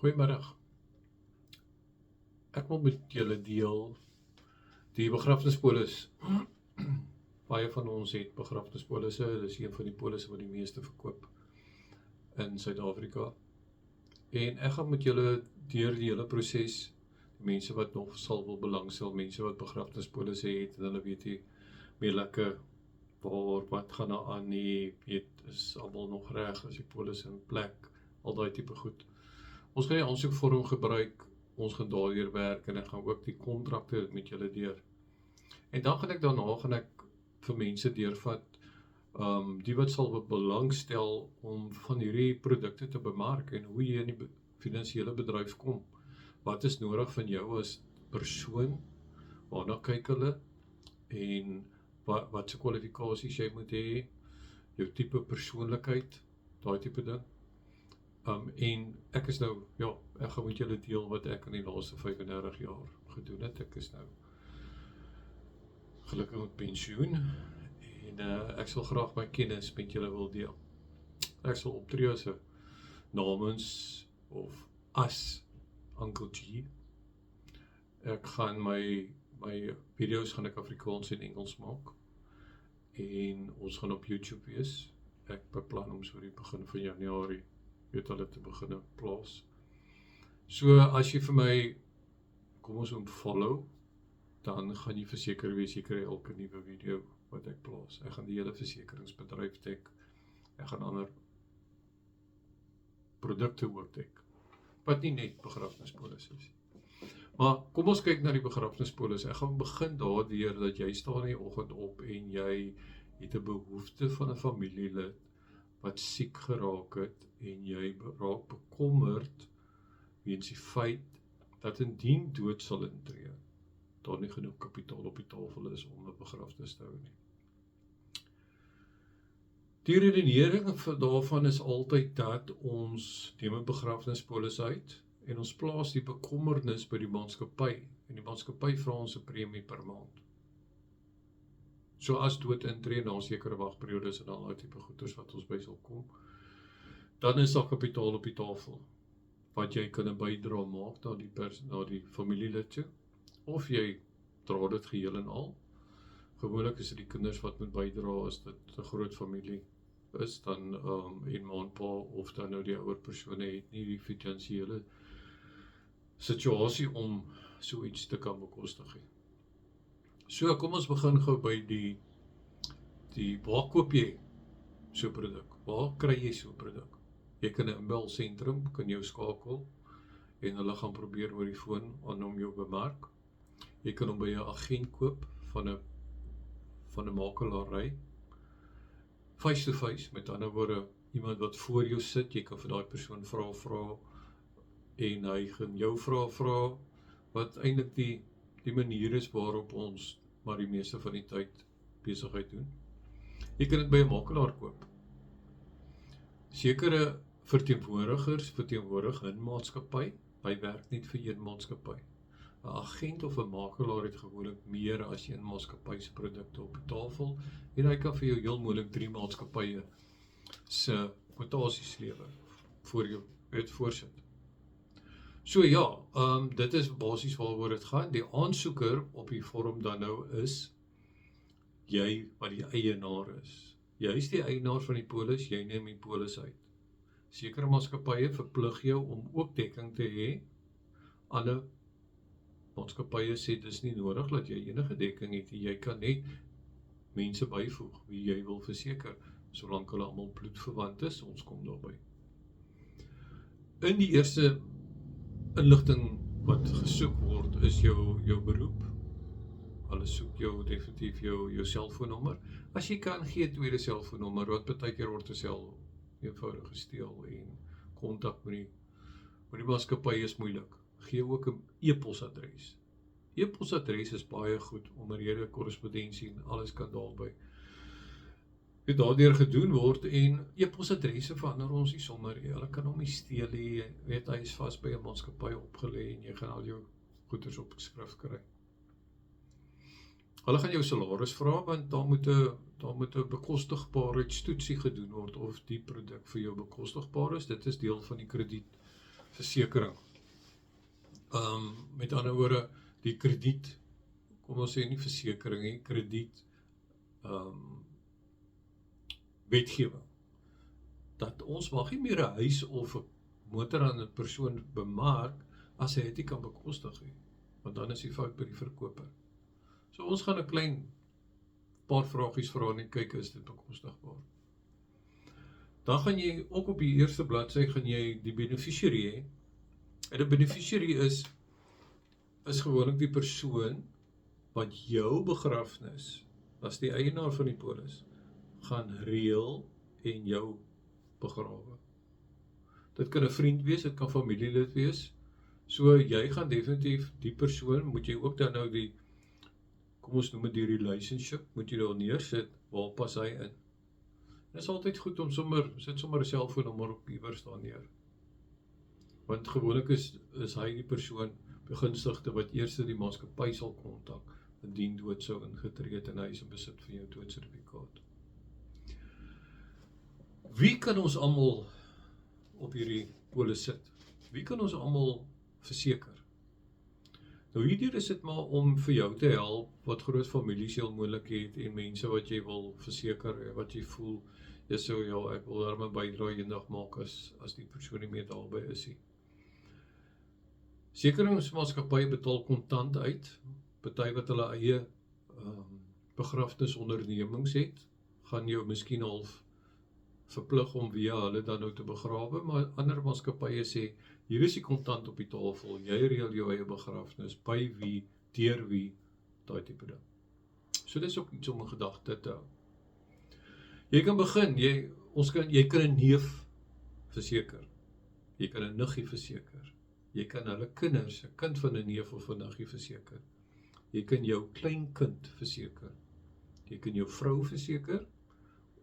Goeiemiddag. Ek wil met julle deel die begrafnispolis. Baie van ons het begrafnispolisse, dis een van die polisse wat die meeste verkoop in Suid-Afrika. En ek gaan met julle deur die hele proses, die mense wat nog sal wil belangstel, mense wat begrafnispolisse het, en hulle weet nie meer lekker wat gaan daar aan nie, is almal nog reg, is die polis in plek, al daai tipe goed. Ons gaan die aansoekvorm gebruik, ons gaan daardeur werk en ek gaan ook die kontrakte met julle deur. En dan gaan ek daarna vir mense deurvat, die wat sal belangstel om van hierdie produkte te bemark en hoe jy in die finansiële bedryf kom. Wat is nodig van jou as persoon, waarna kyk hulle en wat se kwalifikasies jy moet hê, jou tipe persoonlikheid, daai tipe ding. En ek is nou, ek gaan met julle deel wat ek in die laaste 35 jaar gedoen het. Ek is nou gelukkig met pensioen en ek sal graag my kennis met julle wil deel. Ek sal optree as namens of as Uncle G. Ek gaan my video's gaan ek Afrikaans en Engels maak en ons gaan op YouTube wees. Ek beplan om so die begin van Januarie hulle te begin plaas. So as jy vir my, kom ons follow, dan gaan jy verseker wees, jy kry elke nuwe video wat ek plaas. Ek gaan die hele versekeringsbedryf dek, ek gaan ander produkte ook dek, wat nie net begrafnispolis is. Maar kom ons kyk na die begrafnispolis. Ek gaan begin daardeur dat jy staan in die oggend op en jy het 'n behoefte van 'n familielid wat siek geraak het en jy raak bekommerd weens die feit dat indien dood sal intree, daar nie genoeg kapitaal op die tafel is om 'n begrafnis te hou nie. Die redenering daarvan is altyd dat ons neem 'n begrafnispolis uit en ons plaas die bekommernis by die maatskappy en die maatskappy vra ons 'n premie per maand. So as dood intree na 'n sekere wagperiodes en al daai tipe goeders wat ons by sal kom, dan is daar kapitaal op die tafel wat jy kan 'n bydrae maak na die familielid toe, of jy dra dit geheel en al. Gewoonlik is dit die kinders wat moet bydra as dit 'n groot familie is, dan en ma en pa of dan nou die ouer persone het nie die finansiële situasie om so iets te kan bekostig nie. So kom ons begin gou by die waar koop jy so 'n produk? Waar kry jy so 'n produk? Jy kan 'n inbelsentrum, kan jou skakel en hulle gaan probeer oor die foon aan hom jou bemark. Jy kan hom by 'n agent koop van 'n makelaarsy. Face to face, met ander woorde, iemand wat voor jou sit, jy kan vir daai persoon vra en hy gaan jou vra wat eintlik die manier is waarop ons maar die meeste van die tyd besigheid doen. Jy kan dit by 'n makelaar koop. Sekere verteenwoordigers verteenwoordig 'n maatskappy, hy werk net vir een maatskappy. 'n Agent of 'n makelaar het gewoonlik meer as een maatskappy se produkte op die tafel en hy kan vir jou heel moontlik 3 maatskappye se kwotasies lewer voor jou voorsit. So dit is basies waaroor dit gaan. Die aansoeker op die vorm dan nou is jy wat die eienaar is. Jy is die eienaar van die polis, jy neem die polis uit. Sekere maatskappye verplig jou om ook dekking te hê. Ander maatskappye sê dis nie nodig dat jy enige dekking het. Jy kan net mense byvoeg wie jy wil verseker, solank hulle almal bloedverwant is, ons kom daarby. In die eerste inligting wat gesoek word is jou beroep. Hulle soek jou definitief jou selfoonnommer. As jy kan, gee 'n tweede selfoonnommer, wat baie keer word eenvoudig gesteel en kontak met die maatskappy is moeilik. Gee ook 'n e-posadres. E-posadres is baie goed, omrede korrespondensie en alles kan daarby daardeur gedoen word en e-posadresse verander ons nie sommer, hulle kan hom nie steel nie, weet hy is vas by 'n maatskappy opgelê en jy gaan al jou goeders op skrif kry. Hulle gaan jou salaris vra, want daar moet 'n bekostigbaarheidstoetsie gedoen word of die produk vir jou bekostigbaar is. Dit is deel van die krediet versekering. Met ander woorde, die krediet, kom ons sê nie versekering nie, krediet wetgewing, dat ons mag nie meer 'n huis of 'n motor aan 'n persoon bemark as hy dit nie kan bekostig nie, want dan is die fout by die verkoper. So ons gaan 'n klein paar vragies vra en kyk is dit bekostigbaar. Dan gaan jy ook op die eerste bladsy gaan jy die beneficiary hê. En 'n beneficiary is gewoonlik die persoon wat jou begrafnis as die eienaar van die polis gaan reël en jou begrawe. Dit kan 'n vriend wees, dit kan familielid wees. So jy gaan definitief die persoon, moet jy ook dan nou die, kom ons noem dit die relationship, moet jy daar neersit, waar pas hy in. Dit is altyd goed om sit sommer 'n selfoonnommer op iewers daar neer. Want gewoonlik is hy die persoon, begunstigde wat eers die maatskappy sal kontak, indien dood sou ingetree het en hy is in besit van jou doodsertifikaat. Wie kan ons almal op hierdie polis sit? Wie kan ons almal verseker? Nou hierdeur is dit maar om vir jou te help, wat groot families jy moontlik het, en mense wat jy wil verseker, wat jy voel, jy sou ja, ek wil daar my bydrae eendag maak as die persoon nie meer daarby is nie. Sekeringsmaatskappye betaal kontant uit, party wat hulle eie begrafnisondernemings het, gaan jou miskien half verplig om via hulle dan nou te begrawe, maar ander maatskappye sê, hier is die kontant op die tafel, jy reël jou eie begrafnis, by wie, deur wie, daai tipe ding. So dis ook iets om 'n gedagte te hou. Jy kan begin, jy kan 'n neef verseker, jy kan 'n niggie verseker, jy kan hulle kinders, 'n kind van 'n neef of 'n niggie verseker, jy kan jou kleinkind verseker, jy kan jou vrou verseker,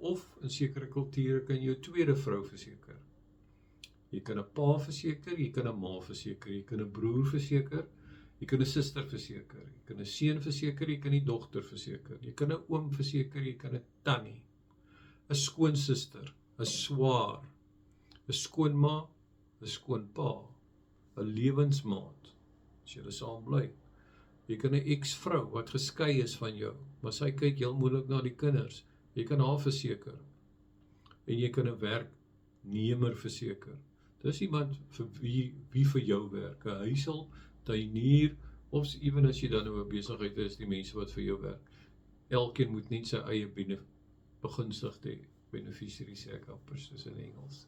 of in sekere kulture kan jy jou tweede vrou verseker. Jy kan 'n pa verseker, jy kan 'n ma verseker, jy kan 'n broer verseker, jy kan 'n suster verseker, jy kan 'n seun verseker, jy kan 'n dogter verseker, jy kan 'n oom verseker, jy kan 'n tannie, 'n skoonsister, 'n swaar, 'n skoonma, 'n skoonpa, 'n lewensmaat, as jy saam bly. Jy kan 'n ex-vrou wat geskei is van jou, maar sy kyk heel moeilik na die kinders. Jy kan haar verseker. En jy kan 'n werknemer verseker. Dis iemand vir wie vir jou werk, 'n huishulp, tuinier, of ewen as jy dan nou 'n besigheid is, die mense wat vir jou werk. Elkeen moet net sy eie begunstigde beneficiary sê ek amper soos in Engels.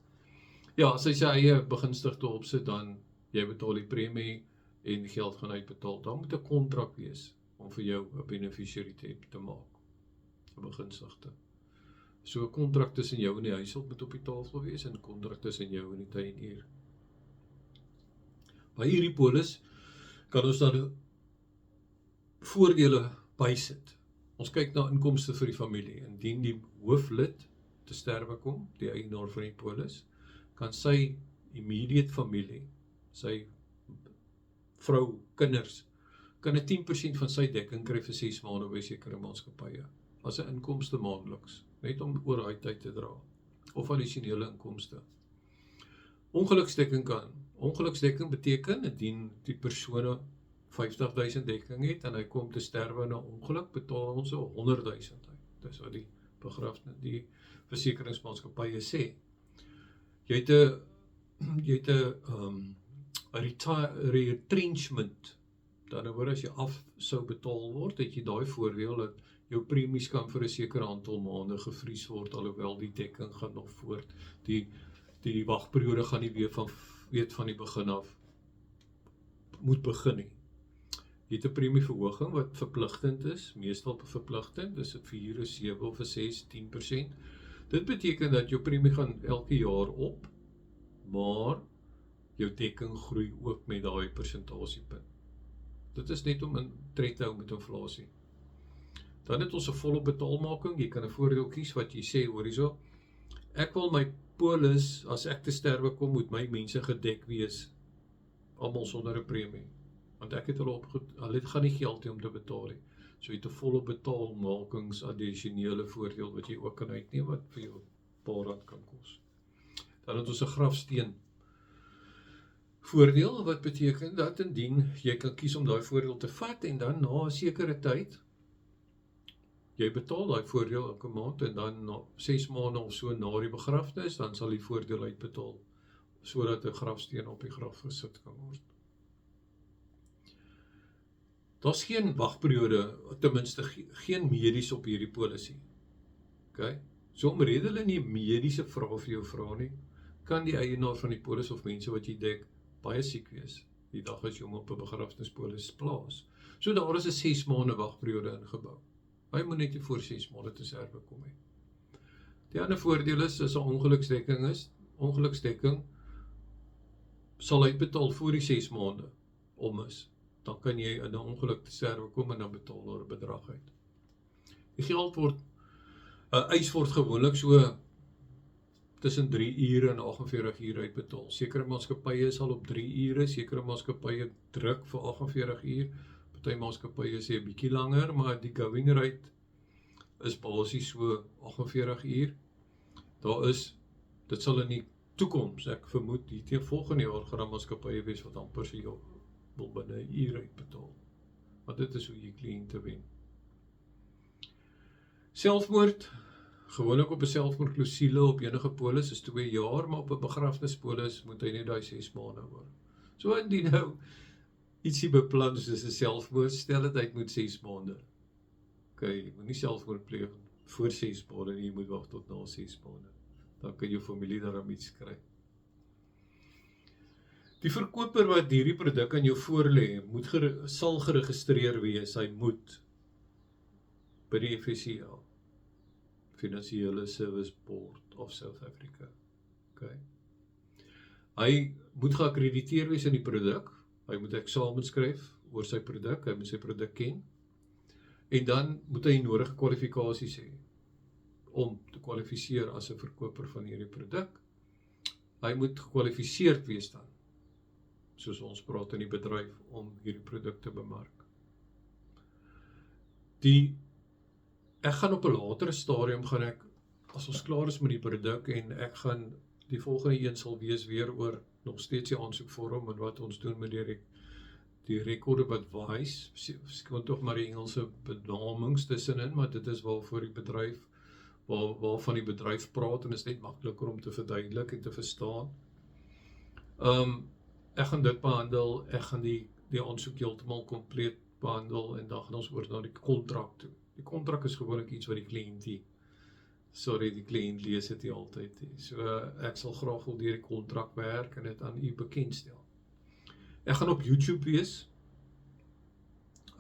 Ja, as hy sy eie begunstigde opsit, dan jy betaal die premie en geld gaan uitbetaal. Dan moet 'n kontrak wees om vir jou 'n beneficiary te maak. 'n begunstigde. So 'n kontrak tussen jou en die huishulp moet op die tafel wees, en 'n kontrak tussen jou en die tuinier. By hierdie polis kan ons dan voordele bysit. Ons kyk na inkomste vir die familie. Indien die hooflid te sterwe kom, die eienaar van die polis, kan sy immediate familie, sy vrou, kinders, kan 'n 10% van sy dekking kry vir 6 maande by sekere maatskappye. As 'n inkomste maandeliks, net om oor daai tyd te dra, of addisionele inkomste. Ongeluksdekking beteken, indien die persone 50.000 dekking het, en hy kom te sterwe in 'n ongeluk, betaal ons 100.000 uit. Dis wat die versekeringsmaatskappye sê. Jy het 'n retrenchment, dan word as jy af sou betaal word, het jy daai voordeel dat jou premies kan vir 'n sekere aantal maande gevries word, alhoewel die dekking gaan nog voort. Die wagperiode gaan nie weer van die begin af moet begin nie. Jy het 'n premieverhoging wat verpligtend is, meestal verpligtend, dis 'n 4, 7 of 'n 6, 10%. Dit beteken dat jou premie gaan elke jaar op, maar jou dekking groei ook met daai persentasiepunt. Dit is net om in tred te hou met inflasie. Dan het ons 'n volop betaalmaking. Jy kan 'n voordeel kies wat jy sê, hoor hierso, ek wil my polis, as ek te sterwe kom, moet my mense gedek wees, almal sonder 'n premie. Want ek het hulle gaan nie geld hê om te betaal nie. So jy het 'n volop betaalmakings addisionele voordeel wat jy ook kan uitneem, wat vir jou 'n paar rand kan kos. Dan het ons 'n grafsteen. voordeel, wat beteken dat indien jy kan kies om daai voordeel te vat en dan na 'n sekere tyd, jy betaal daai voordeel elke maand en dan na 6 maande of so na die begrafnis, dan sal die voordeel uitbetaal, sodat 'n grafsteen op die graf gesit kan word. Daar's geen wagperiode, ten minste geen medies op hierdie polisie. Okay? So omrede hulle nie mediese vrae vir jou vra nie, kan die eienaar van die polis of mense wat jy dek baie siek wees, die dag as jy hom op 'n begrafnispolis plaas. So daar is 'n 6 maande wagperiode ingebou. Hy moet net nie voor 6 maande te sterwe kom nie. Die ander voordeel is, as 'n ongeluksdekking sal uitbetaal voor die 6 maande om is. Dan kan jy in 'n ongeluk te sterwe kom en dan betaal daar 'n bedrag uit. Die geld eis word gewoonlik so tussen 3 ure en 48 ure uitbetaal. Sekere maatskappye sal op 3 ure, sekere maatskappye druk vir 48 uur, party maatskappye sê 'n bietjie langer, maar die going rate is basies so 48 uur. Dit sal in die toekoms, ek vermoed die teen volgende jaar gaan maatskappye wees wat amper so jou wil binne 'n uur uitbetaal. Want dit is hoe jy kliënte wen. Selfmoord, gewoonlik op 'n selfmoordklousule op enige polis is 2 jaar, maar op 'n begrafnispolis moet hy net daai 6 maande hoor. So indien nou ietsie beplan soos 'n selfmoord, stel dit uit moet 6 maande. Okay, jy moet nie selfmoord pleeg voor 6 maande nie, jy moet wag tot na 6 maande. Dan kan jou familie daarom iets kry. Die verkoper wat hierdie produk aan jou voorlê, sal geregistreer wees, hy moet by die FSCA, Financiële Service Board of South Africa. Okay. Hy moet geakkrediteer wees in die produk, hy moet eksamen skryf oor sy produk, hy moet sy produk ken, en dan moet hy nodige kwalifikasies hê om te kwalifiseer as 'n verkoper van hierdie produk. Hy moet gekwalifiseerd wees dan, soos ons praat in die bedryf, om hierdie produk te bemark. Ek gaan op 'n latere stadium, as ons klaar is met die produk, en ek gaan, die volgende een sal wees weer oor nog steeds die aansoekvorm en wat ons doen met die record of advice, skoon tog maar die Engelse benamings tussenin, maar dit is waarvoor die bedryf, waarvan die bedryf praat, en is net makliker om te verduidelik en te verstaan. Ek gaan dit behandel, ek gaan die aansoek heeltemal kompleet behandel, en dan gaan ons oor na die kontrak toe. Die kontrak is gewoonlik iets wat die kliënt lees dit nie altyd nie. So ek sal graag wil deur die kontrak werk en dit aan u bekendstel. Ek gaan op YouTube wees.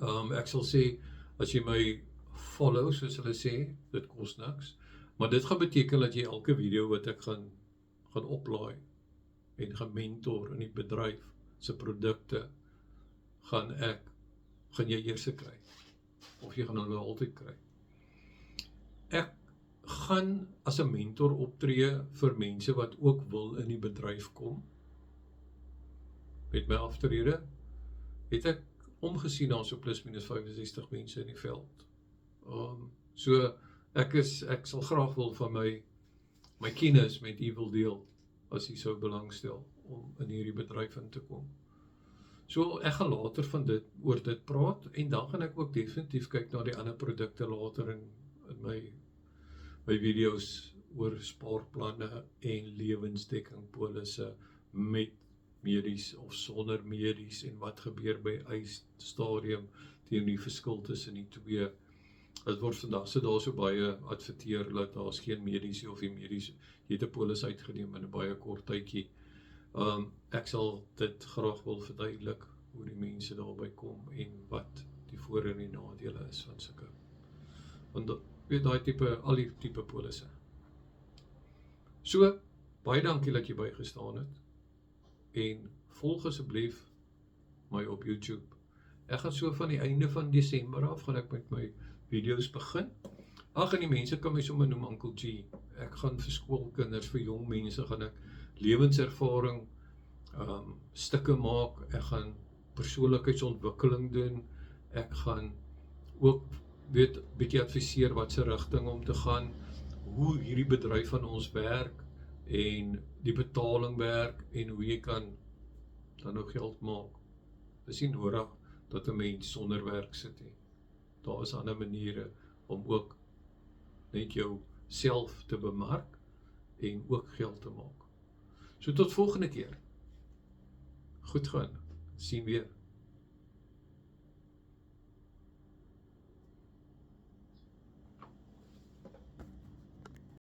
Ek sal sê, as jy my follow, soos hulle sê, dit kos niks, maar dit gaan beteken dat jy elke video wat ek gaan oplaai en gaan mentor in die bedryf se produkte, gaan jy eers kry, of jy gaan hulle altyd kry. Ek gaan as 'n mentor optree vir mense wat ook wil in die bedryf kom. Met my aftrede het ek omgesien na so plus minus 65 mense in die veld. So ek sal graag wil van my kennis met u wil deel, as u sou belangstel om in hierdie bedryf in te kom. So ek gaan later oor dit praat, en dan gaan ek ook definitief kyk na die ander produkte later in my video's oor spaarplanne en lewensdekkingpolisse met medies of sonder medies, en wat gebeur by eisstadium teen die verskil tussen die twee. Dit word vandag daar so baie adverteer dat daar's geen medies of die medies, jy het 'n polis uitgeneem in 'n baie kort tydjie. Ek sal dit graag wil verduidelik hoe die mense daarby kom en wat die voor- en die nadele is van sulke. Want weet al die tipe polisse. So, baie dankie dat jy bygestaan het, en volg asseblief my op YouTube. Ek gaan so van die einde van Desember af, gaan ek met my video's begin. En die mense kan my sommer noem Uncle G. Ek gaan vir skoolkinders, vir jong mense, gaan ek lewenservaring stukke maak, ek gaan persoonlikheidsontwikkeling doen, ek gaan ook bietjie adviseer wat se rigting om te gaan, hoe hierdie bedryf van ons werk, en die betaling werk, en hoe jy kan dan nou geld maak. Dis nie nodig dat 'n mens sonder werk sit nie. Daar is ander maniere om ook net jou self te bemark en ook geld te maak. So tot volgende keer. Goed gaan. Sien weer.